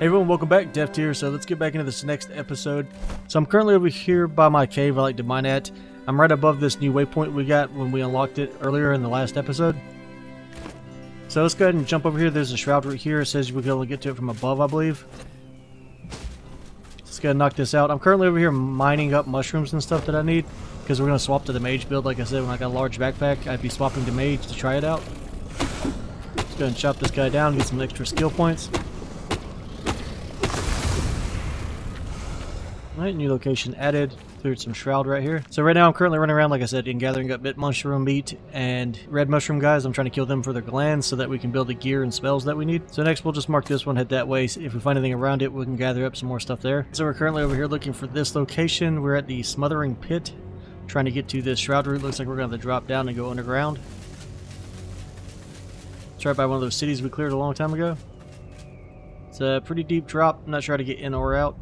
Hey everyone, welcome back, Deft here. So let's get back into this next episode. So I'm currently over here by my cave I like to mine at. I'm right above this new waypoint we got when we unlocked it earlier in the last episode. So let's go ahead and jump over here. There's a shroud right here. It says we'll be able to get to it from above, I believe. Let's go ahead and knock this out. I'm currently over here mining up mushrooms and stuff that I need, because we're going to swap to the Mage build. Like I said, when I got a large backpack, I'd be swapping to Mage to try it out. Let's go ahead and chop this guy down, get some extra skill points. Alright, new location added. Cleared some Shroud right here. So right now I'm currently running around, like I said, and gathering up bit mushroom meat and red mushroom guys. I'm trying to kill them for their glands so that we can build the gear and spells that we need. So next we'll just mark this one, head that way. If we find anything around it, we can gather up some more stuff there. So we're currently over here looking for this location. We're at the Smothering Pit, trying to get to this Shroud route. Looks like we're going to have to drop down and go underground. It's right by one of those cities we cleared a long time ago. It's a pretty deep drop. I'm not sure how to get in or out.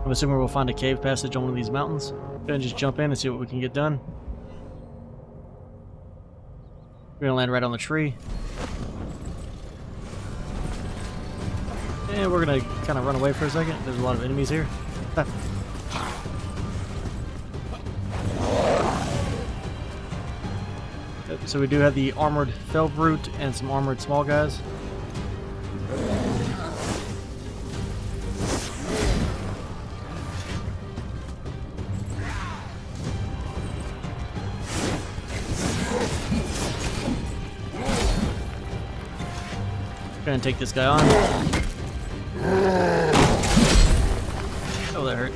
I'm assuming we'll find a cave passage on one of these mountains. Go ahead and just jump in and see what we can get done. We're going to land right on the tree. And we're going to kind of run away for a second. There's a lot of enemies here. So we do have the armored fell brute and some armored small guys. Go ahead and take this guy on. Oh, that hurt.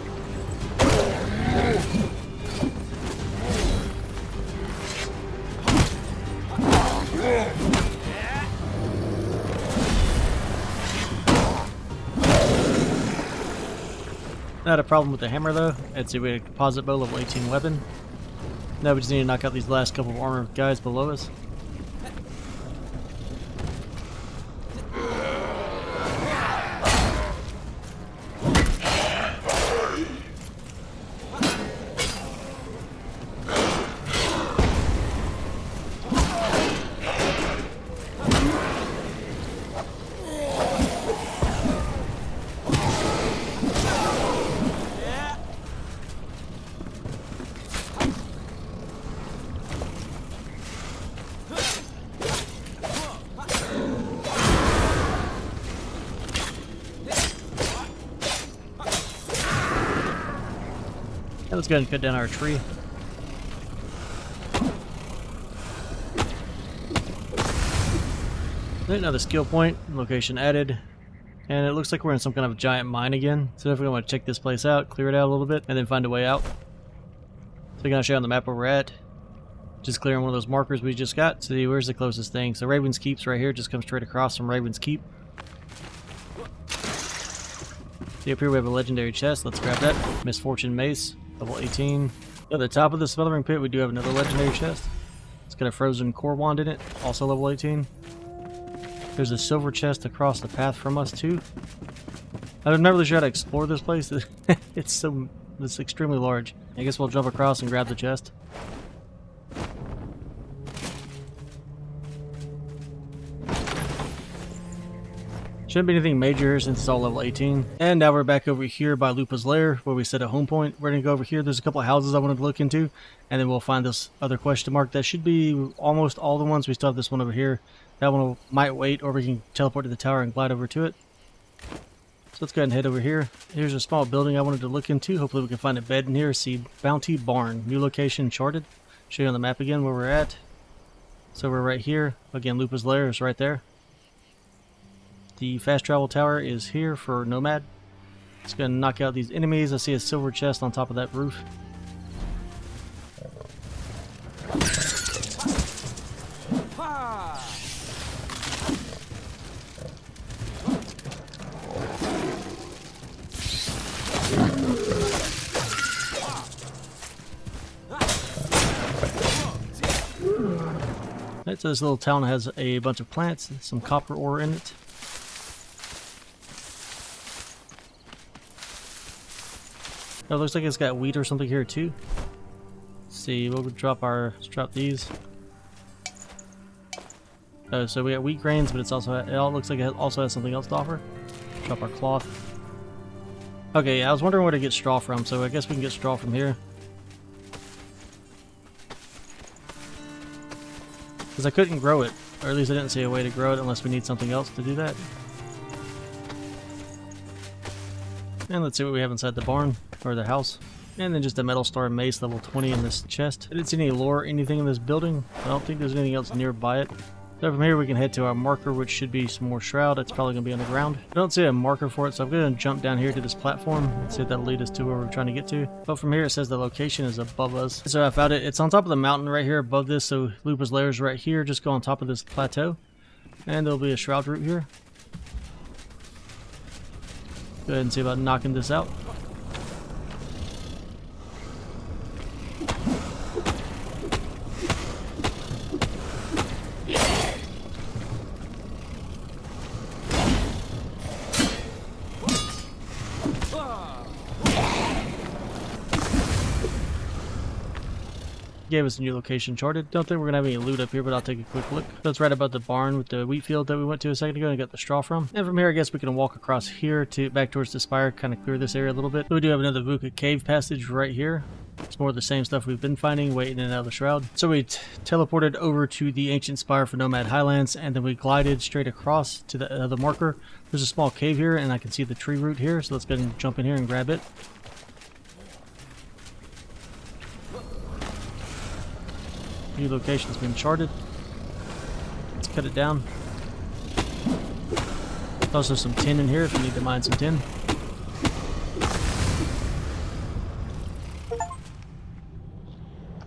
Not a problem with the hammer though. Let's see, we had a composite bow, level 18 weapon. Now we just need to knock out these last couple of armored guys below us. Let's go ahead and cut down our tree. Another skill point, location added. And it looks like we're in some kind of giant mine again. So definitely want to check this place out, clear it out a little bit, and then find a way out. So we're going to show you on the map where we're at. Just clearing one of those markers we just got. See, where's the closest thing? So Raven's Keep's right here, just come straight across from Raven's Keep. See up here we have a legendary chest, let's grab that. Misfortune Mace. Level 18. At the top of the Smothering Pit, we do have another legendary chest. It's got a frozen core wand in it, also level 18. There's a silver chest across the path from us too. I'm not really sure how to explore this place. It's extremely large. I guess we'll jump across and grab the chest. Shouldn't be anything major here since it's all level 18. And now we're back over here by Lupa's Lair, where we set a home point. We're going to go over here. There's a couple of houses I wanted to look into, and then we'll find this other question mark. That should be almost all the ones. We still have this one over here. That one might wait, or we can teleport to the tower and glide over to it. So let's go ahead and head over here. Here's a small building I wanted to look into. Hopefully we can find a bed in here. See, Bounty Barn. New location charted. Show you on the map again where we're at. So we're right here. Again, Lupa's Lair is right there. The fast travel tower is here for Nomad. It's going to knock out these enemies. I see a silver chest on top of that roof. Right, so this little town has a bunch of plants, some copper ore in it. Oh, it looks like it's got wheat or something here too. Let's see, we'll let's drop these. Oh, so we got wheat grains, but it looks like it also has something else to offer. Chop our cloth. Okay, yeah, I was wondering where to get straw from, so I guess we can get straw from here. Because I couldn't grow it, or at least I didn't see a way to grow it unless we need something else to do that. And let's see what we have inside the barn, or the house. And then just a metal star mace level 20 in this chest. I didn't see any lore or anything in this building. I don't think there's anything else nearby it. So from here we can head to our marker, which should be some more shroud. It's probably going to be on the ground. I don't see a marker for it, so I'm going to jump down here to this platform and see if that'll lead us to where we're trying to get to. But from here it says the location is above us. So I found it. It's on top of the mountain right here above this, so Lupa's Lair is right here. Just go on top of this plateau. And there'll be a shroud root here. Go ahead and see about knocking this out. Gave us a new location charted. Don't think we're gonna have any loot up here, but I'll take a quick look. That's right about the barn with the wheat field that we went to a second ago and got the straw from. And from here, I guess we can walk across here to back towards the spire, kind of clear this area a little bit. But we do have another Vuka cave passage right here. It's more of the same stuff we've been finding, waiting in and out of the shroud. So we teleported over to the ancient spire for Nomad Highlands, and then we glided straight across to the marker. There's a small cave here, and I can see the tree root here, so let's go ahead and jump in here and grab it. New location's been charted. Let's cut it down. There's also some tin in here if you need to mine some tin.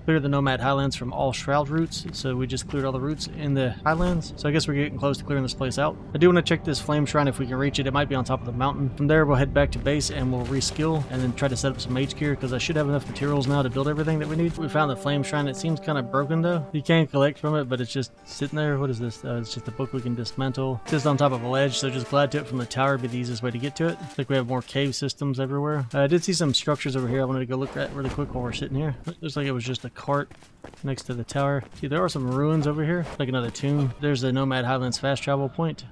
Clear the Nomad Highlands from all Shroud roots, so we just cleared all the roots in the Highlands. So I guess we're getting close to clearing this place out. I do want to check this flame shrine if we can reach it. It might be on top of the mountain. From there, we'll head back to base and we'll reskill and then try to set up some mage gear because I should have enough materials now to build everything that we need. We found the flame shrine. It seems kind of broken though. You can collect from it, but it's just sitting there. What is this? It's just a book we can dismantle. It's just on top of a ledge, so just glide to it from the tower would be the easiest way to get to it. Looks like we have more cave systems everywhere. I did see some structures over here I wanted to go look at really quick while we're sitting here. Looks like it was just a cart next to the tower. See, there are some ruins over here, like another tomb. There's the Nomad Highlands fast travel point.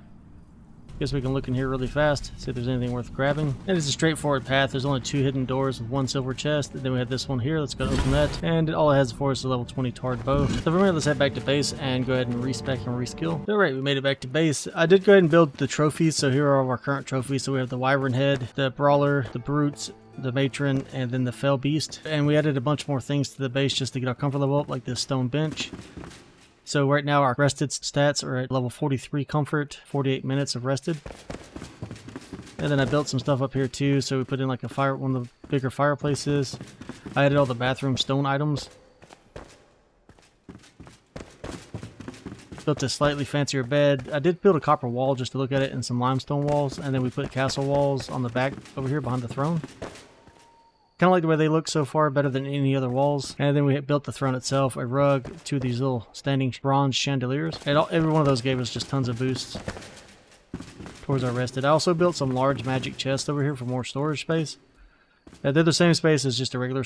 Guess we can look in here really fast, see if there's anything worth grabbing. And it's a straightforward path. There's only 2 hidden doors with 1 silver chest. And then we have this one here. Let's go open that. And all it has for us is a level 20 tarred bow. So from here, let's head back to base and go ahead and respec and reskill. Alright, we made it back to base. I did go ahead and build the trophies. So here are all of our current trophies. So we have the Wyvern Head, the Brawler, the Brutes, the Matron, and then the Fell Beast. And we added a bunch more things to the base just to get our comfort level up, like this stone bench. So right now our rested stats are at level 43 comfort, 48 minutes of rested. And then I built some stuff up here too, so we put in like one of the bigger fireplaces. I added all the bathroom stone items. Built a slightly fancier bed. I did build a copper wall just to look at it and some limestone walls, and then we put castle walls on the back over here behind the throne. Kind of like the way they look so far, better than any other walls. And then we built the throne itself, a rug, 2 of these little standing bronze chandeliers. And every one of those gave us just tons of boosts towards our rested. I also built some large magic chests over here for more storage space. They're the same space as just a regular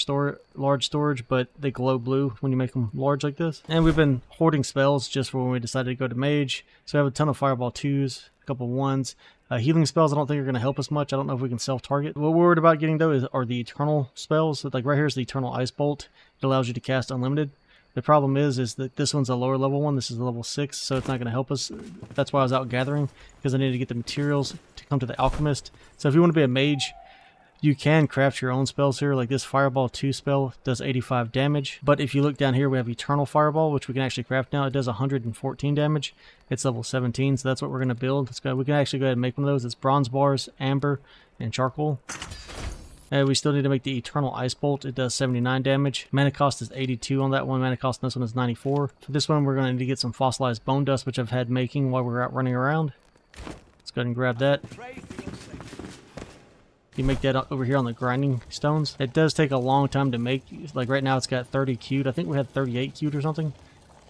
large storage, but they glow blue when you make them large like this. And we've been hoarding spells just for when we decided to go to Mage. So we have a ton of Fireball 2s, a couple 1s. Healing spells I don't think are going to help us much. I don't know if we can self-target. What we're worried about getting though are the Eternal spells. So, like right here is the Eternal Ice Bolt. It allows you to cast unlimited. The problem is that this one's a lower level one. This is a level 6, so it's not going to help us. That's why I was out gathering, because I needed to get the materials to come to the Alchemist. So if you want to be a mage, you can craft your own spells here. Like this Fireball 2 spell does 85 damage. But if you look down here, we have Eternal Fireball, which we can actually craft now. It does 114 damage. It's level 17, so that's what we're going to build. We can actually go ahead and make one of those. It's bronze bars, amber, and charcoal. And we still need to make the Eternal Ice Bolt. It does 79 damage. Mana cost is 82 on that one. Mana cost on this one is 94. For this one, we're going to need to get some fossilized bone dust, which I've had making while we're out running around. Let's go ahead and grab that. You make that over here on the grinding stones. It does take a long time to make. Like right now it's got 30 queued. I think we had 38 queued or something.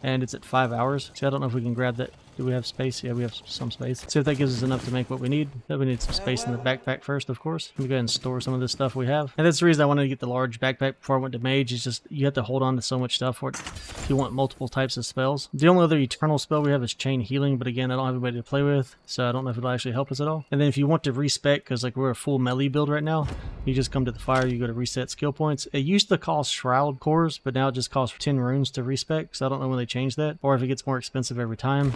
And it's at 5 hours. So I don't know if we can grab that Do we have space? Yeah, we have some space. See if that gives us enough to make what we need. Then we need some space in the backpack first, of course. Let me go ahead and store some of this stuff we have. And that's the reason I wanted to get the large backpack before I went to Mage. It's just you have to hold on to so much stuff for it if you want multiple types of spells. The only other eternal spell we have is Chain Healing, but again, I don't have anybody to play with, so I don't know if it'll actually help us at all. And then if you want to respec, because like we're a full melee build right now, you just come to the fire, you go to reset skill points. It used to cost Shroud cores, but now it just costs 10 runes to respec, so I don't know when they change that, or if it gets more expensive every time.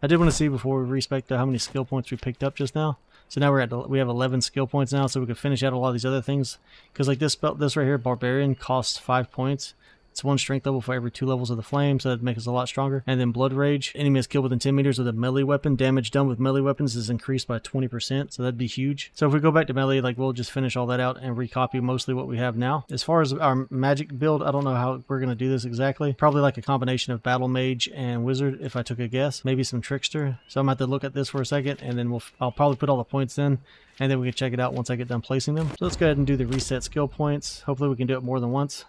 I did want to see before we respec how many skill points we picked up just now. So now we have 11 skill points now, so we can finish out a lot of these other things. Because like this right here, Barbarian, costs 5 points. It's 1 strength level for every 2 levels of the flame, so that'd make us a lot stronger. And then Blood Rage. Enemy is killed within 10 meters with a melee weapon. Damage done with melee weapons is increased by 20%, so that'd be huge. So if we go back to melee, like we'll just finish all that out and recopy mostly what we have now. As far as our magic build, I don't know how we're going to do this exactly. Probably like a combination of Battle Mage and Wizard, if I took a guess. Maybe some Trickster. So I'm going to have to look at this for a second, and then I'll probably put all the points in, and then we can check it out once I get done placing them. So let's go ahead and do the reset skill points. Hopefully we can do it more than once.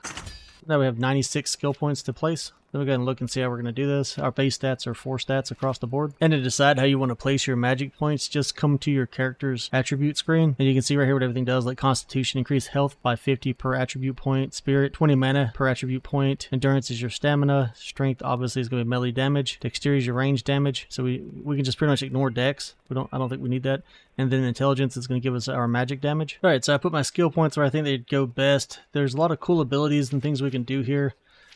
Now we have 96 skill points to place. Then we go ahead and look and see how we're going to do this. Our base stats are 4 stats across the board. And to decide how you want to place your magic points, just come to your character's attribute screen. And you can see right here what everything does, like Constitution, increase health by 50 per attribute point. Spirit, 20 mana per attribute point. Endurance is your stamina. Strength, obviously, is going to be melee damage. Dexterity is your range damage. So we can just pretty much ignore dex. I don't think we need that. And then intelligence is going to give us our magic damage. Alright, so I put my skill points where I think they'd go best. There's a lot of cool abilities and things we can do here,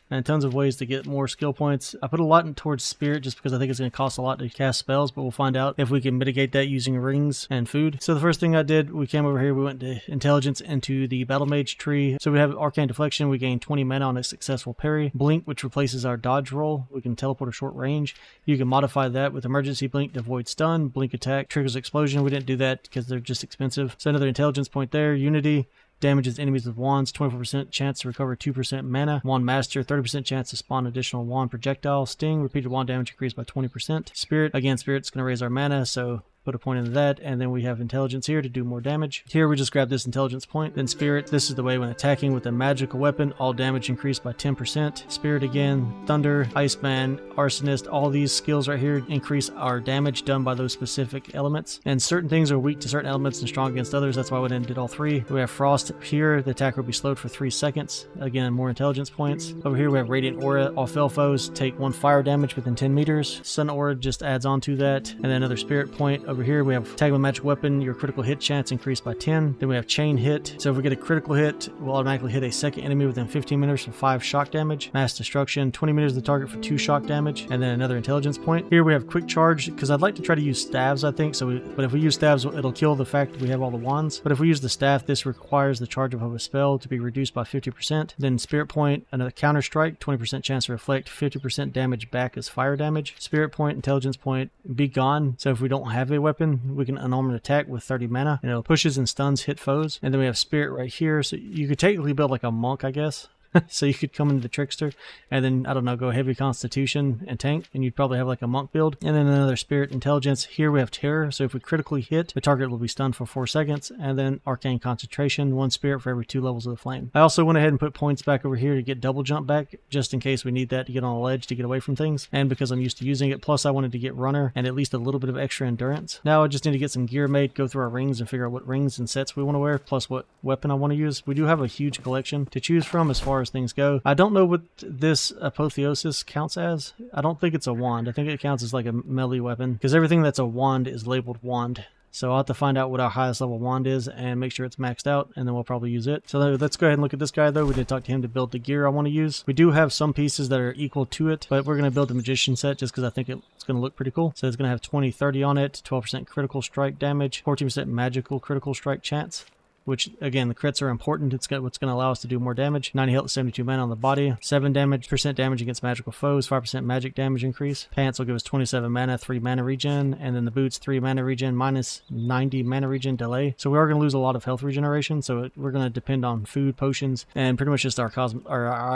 and tons of ways to get more skill points. I put a lot towards Spirit just because I think it's going to cost a lot to cast spells, but we'll find out if we can mitigate that using rings and food. So the first thing I did, we came over here, we went to Intelligence into the Battle Mage tree. So we have Arcane Deflection, we gain 20 mana on a successful parry. Blink, which replaces our dodge roll. We can teleport a short range. You can modify that with Emergency Blink to avoid stun. Blink Attack triggers Explosion. We didn't do that because they're just expensive. So another Intelligence point there. Unity. Damages enemies with wands, 24% chance to recover 2% mana. Wand Master, 30% chance to spawn additional wand projectile. Sting, repeated wand damage increased by 20%. Spirit, again, Spirit's going to raise our mana, so put a point into that, and then we have Intelligence here to do more damage. Here we just grab this Intelligence point. Then Spirit, this is the way when attacking with a magical weapon, all damage increased by 10%. Spirit again, Thunder, Iceman, Arsonist, all these skills right here increase our damage done by those specific elements. And certain things are weak to certain elements and strong against others, that's why I went and did all 3. We have Frost here, the attacker will be slowed for 3 seconds. Again, more Intelligence points. Over here we have Radiant Aura, all fell foes take 1 fire damage within 10 meters. Sun Aura just adds on to that. And then another Spirit point. Over here we have Tag with Magic Weapon, your critical hit chance increased by 10. Then we have Chain Hit. So if we get a critical hit, we'll automatically hit a second enemy within 15 meters for 5 shock damage. Mass Destruction, 20 meters of the target for 2 shock damage. And then another Intelligence point. Here we have Quick Charge, because I'd like to try to use staves, I think. But if we use staves, it'll kill the fact that we have all the wands. But if we use the staff, this requires the charge of a spell to be reduced by 50%. Then Spirit Point, another Counter Strike, 20% chance to reflect 50% damage back as fire damage. Spirit Point, Intelligence Point, Be Gone. So if we don't have a weapon, we can unarmed attack with 30 mana, and it pushes and stuns hit foes. And then we have Spirit right here, so you could technically build like a monk, I guess. So you could come into the Trickster and then, I don't know, go heavy Constitution and tank, and you'd probably have like a monk build. And then another Spirit Intelligence. Here we have Terror, so if we critically hit, the target will be stunned for 4 seconds. And then Arcane Concentration, 1 Spirit for every 2 levels of the flame. I also went ahead and put points back over here to get double jump back, just in case we need that to get on a ledge to get away from things. And because I'm used to using it, plus I wanted to get Runner and at least a little bit of extra endurance. Now I just need to get some gear made, go through our rings and figure out what rings and sets we want to wear, plus what weapon I want to use. We do have a huge collection to choose from as far as things go. I don't know what this Apotheosis counts as. I don't think it's a wand. I think it counts as like a melee weapon, because everything that's a wand is labeled wand. So I'll have to find out what our highest level wand is and make sure it's maxed out, and then we'll probably use it. So let's go ahead and look at this guy though. We did talk to him to build the gear I want to use. We do have some pieces that are equal to it, but we're going to build the Magician set just because I think it's going to look pretty cool. So it's going to have 20-30 on it, 12% critical strike damage, 14% magical critical strike chance, which again, the crits are important. It's what's going to allow us to do more damage. 90 health, 72 mana on the body. 7% damage against magical foes. 5% magic damage increase. Pants will give us 27 mana, 3 mana regen. And then the boots, 3 mana regen, minus 90 mana regen delay. So we are going to lose a lot of health regeneration. So we're going to depend on food, potions, and pretty much just our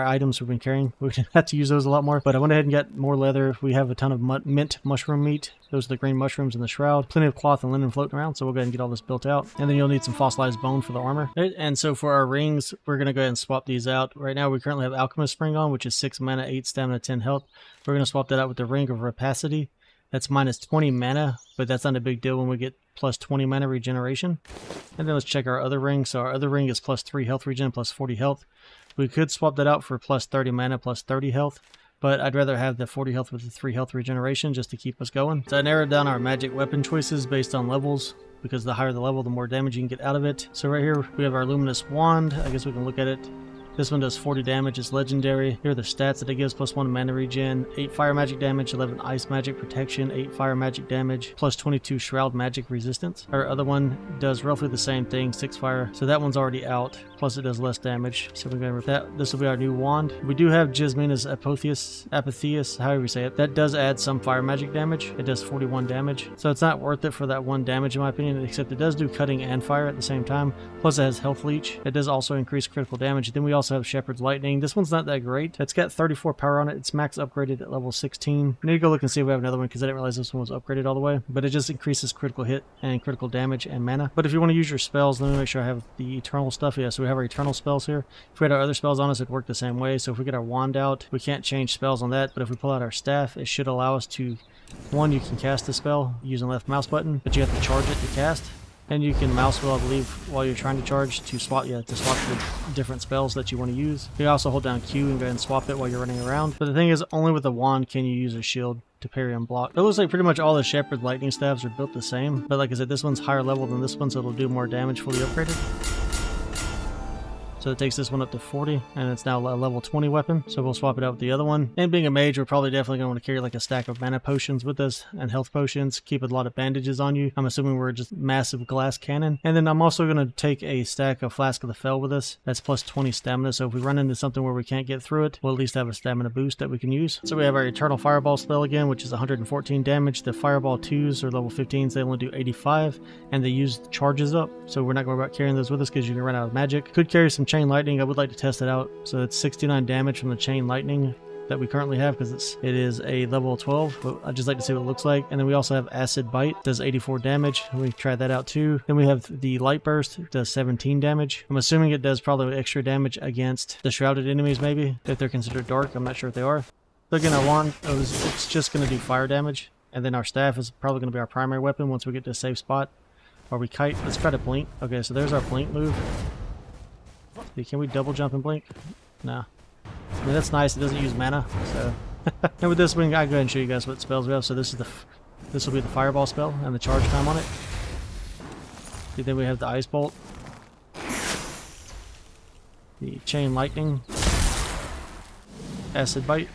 items we've been carrying. We're going to have to use those a lot more. But I went ahead and got more leather. We have a ton of mint mushroom meat. Those are the green mushrooms in the shroud. Plenty of cloth and linen floating around, so we'll go ahead and get all this built out. And then you'll need some fossilized bone for the armor. And so for our rings, we're going to go ahead and swap these out. Right now we currently have Alchemist Ring on, which is 6 mana, 8 stamina, 10 health. We're going to swap that out with the Ring of Rapacity, That's minus 20 mana, but that's not a big deal when we get plus 20 mana regeneration. And then let's check our other ring. So our other ring is plus 3 health regen, plus 40 health. We could swap that out for plus 30 mana, plus 30 health. But I'd rather have the 40 health with the 3 health regeneration just to keep us going. So I narrowed down our magic weapon choices based on levels, because the higher the level, the more damage you can get out of it. So right here, we have our luminous wand. I guess we can look at it. This one does 40 damage, it's legendary. Here are the stats that it gives: plus 1 mana regen, 8 fire magic damage, 11 ice magic protection, 8 fire magic damage, plus 22 shroud magic resistance. Our other one does roughly the same thing, 6 fire. So that one's already out, plus it does less damage. So we're going with that. This will be our new wand. We do have Jasmina's Apotheus, however you say it. That does add some fire magic damage. It does 41 damage. So it's not worth it for that 1 damage in my opinion, except it does do cutting and fire at the same time. Plus it has health leech. It does also increase critical damage. Then we also have Shepherd's Lightning. This one's not that great. It's got 34 power on it. It's max upgraded at level 16. I need to go look and see if we have another one, because I didn't realize this one was upgraded all the way. But it just increases critical hit and critical damage and mana. But if you want to use your spells, let me make sure I have the eternal stuff. Yeah, so we have our eternal spells here. If we had our other spells on us, it'd work the same way. So if we get our wand out, we can't change spells on that. But if we pull out our staff, it should allow us to... One, you can cast the spell using the left mouse button, but you have to charge it to cast. And you can mouse wheel, I believe, while you're trying to charge to swap the different spells that you want to use. You can also hold down Q and go ahead and swap it while you're running around. But the thing is, only with the wand can you use a shield to parry and block. It looks like pretty much all the Shepherd Lightning staffs are built the same. But like I said, this one's higher level than this one, so it'll do more damage fully upgraded. So it takes this one up to 40, and it's now a level 20 weapon, so we'll swap it out with the other one. And being a mage, we're probably definitely going to want to carry like a stack of mana potions with us, and health potions, keep a lot of bandages on you. I'm assuming we're just massive glass cannon. And then I'm also going to take a stack of Flask of the Fell with us. That's plus 20 stamina, so if we run into something where we can't get through it, we'll at least have a stamina boost that we can use. So we have our Eternal Fireball spell again, which is 114 damage. The Fireball 2s are level 15s, they only do 85, and they use charges up, so we're not going to worry about carrying those with us because you can run out of magic. Could carry some Chain Lightning. I would like to test it out. So it's 69 damage from the Chain Lightning that we currently have, because it is a level 12, but I'd just like to see what it looks like. And then we also have Acid Bite, does 84 damage. We tried that out too. Then we have the Light Burst, does 17 damage. I'm assuming it does probably extra damage against the shrouded enemies, maybe, if they're considered dark. I'm not sure if they are. So again, our wand, it's just going to do fire damage, and then our staff is probably going to be our primary weapon once we get to a safe spot. Or we kite. Let's try to blink. Okay, so there's our blink move. Can we double jump and blink? No. I mean, that's nice. It doesn't use mana, so. And with this one, I'll go ahead and show you guys what spells we have. So this will be the Fireball spell and the charge time on it. And then we have the Ice Bolt, the Chain Lightning, Acid Bite,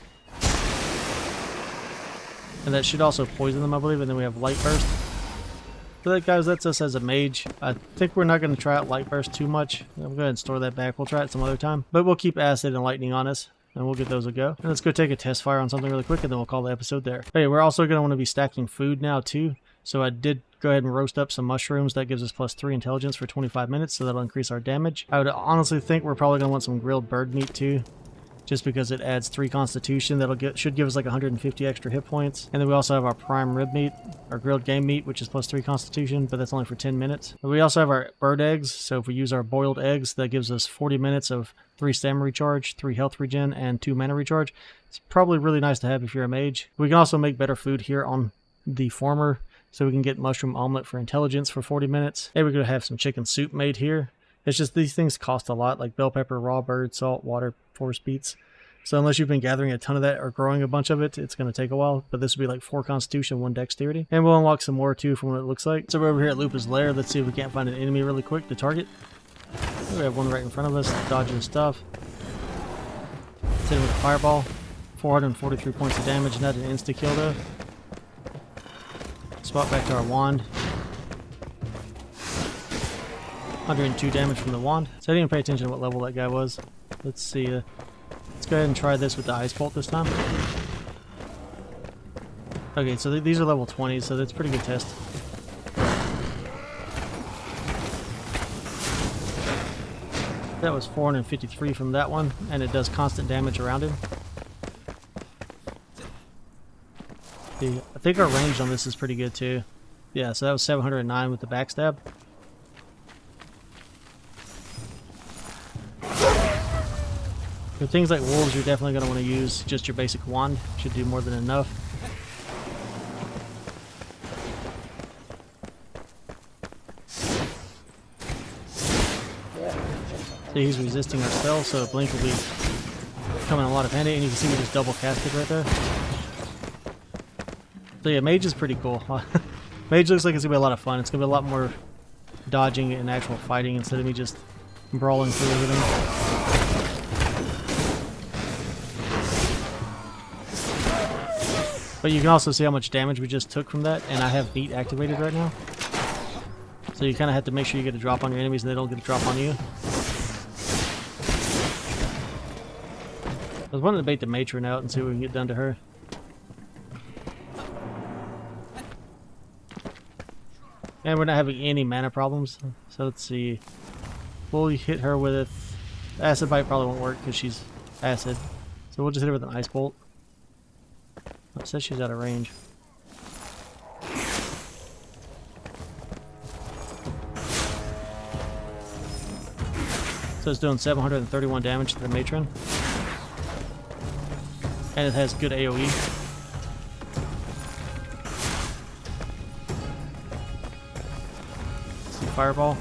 and that should also poison them, I believe. And then we have Light Burst. So that, guys, that's us as a mage. I think we're not going to try out Light Burst too much. I'm going to go ahead and store that back. We'll try it some other time. But we'll keep Acid and Lightning on us, and we'll get those a go. And let's go take a test fire on something really quick, and then we'll call the episode there. Okay, we're also going to want to be stacking food now too. So I did go ahead and roast up some mushrooms. That gives us plus 3 intelligence for 25 minutes, so that'll increase our damage. I would honestly think we're probably going to want some grilled bird meat too, just because it adds 3 constitution. Should give us like 150 extra hit points. And then we also have our prime rib meat, our grilled game meat, which is plus 3 constitution, but that's only for 10 minutes. But we also have our bird eggs, so if we use our boiled eggs, that gives us 40 minutes of 3 stamina recharge, 3 health regen, and 2 mana recharge. It's probably really nice to have if you're a mage. We can also make better food here on the former, so we can get mushroom omelet for intelligence for 40 minutes. And we're going to have some chicken soup made here. It's just these things cost a lot, like bell pepper, raw bird, salt, water, force beets. So unless you've been gathering a ton of that or growing a bunch of it, it's going to take a while. But this will be like 4 constitution, 1 dexterity. And we'll unlock some more too from what it looks like. So we're over here at Lupa's Lair. Let's see if we can't find an enemy really quick to target. We have one right in front of us, dodging stuff. Let's hit him with a fireball. 443 points of damage, not an insta-kill though. Swap back to our wand. 102 damage from the wand. So I didn't pay attention to what level that guy was. Let's see. Let's go ahead and try this with the Ice Bolt this time. Okay, so these are level 20, so that's a pretty good test. That was 453 from that one, and it does constant damage around him. I think our range on this is pretty good too. Yeah, so that was 709 with the backstab. For things like wolves, you're definitely going to want to use just your basic wand. Should do more than enough. See, he's resisting our spell, so Blink will be coming a lot of handy, and you can see we just double casted right there. So yeah, Mage is pretty cool. Mage looks like it's going to be a lot of fun. It's going to be a lot more dodging and actual fighting instead of me just brawling through everything. But you can also see how much damage we just took from that, and I have Beat activated right now. So you kind of have to make sure you get a drop on your enemies and they don't get a drop on you. I was wanting to bait the matron out and see what we can get done to her. And we're not having any mana problems. So let's see. We'll hit her with Acid Bite. Probably won't work because she's acid. So we'll just hit her with an Ice Bolt. It says she's out of range. So it's doing 731 damage to the matron. And it has good AoE. Some Fireball.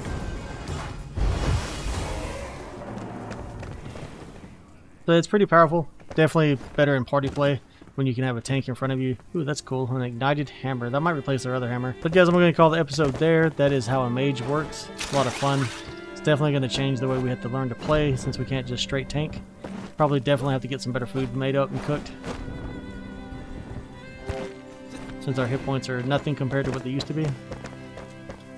So it's pretty powerful. Definitely better in party play when you can have a tank in front of you. Ooh, that's cool. An Ignited Hammer. That might replace our other hammer. But guys, I'm going to call the episode there. That is how a mage works. It's a lot of fun. It's definitely going to change the way we have to learn to play since we can't just straight tank. Probably definitely have to get some better food made up and cooked, since our hit points are nothing compared to what they used to be.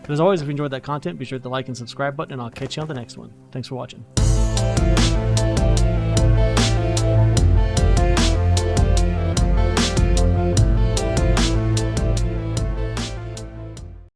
But as always, if you enjoyed that content, be sure to like and subscribe button, and I'll catch you on the next one. Thanks for watching.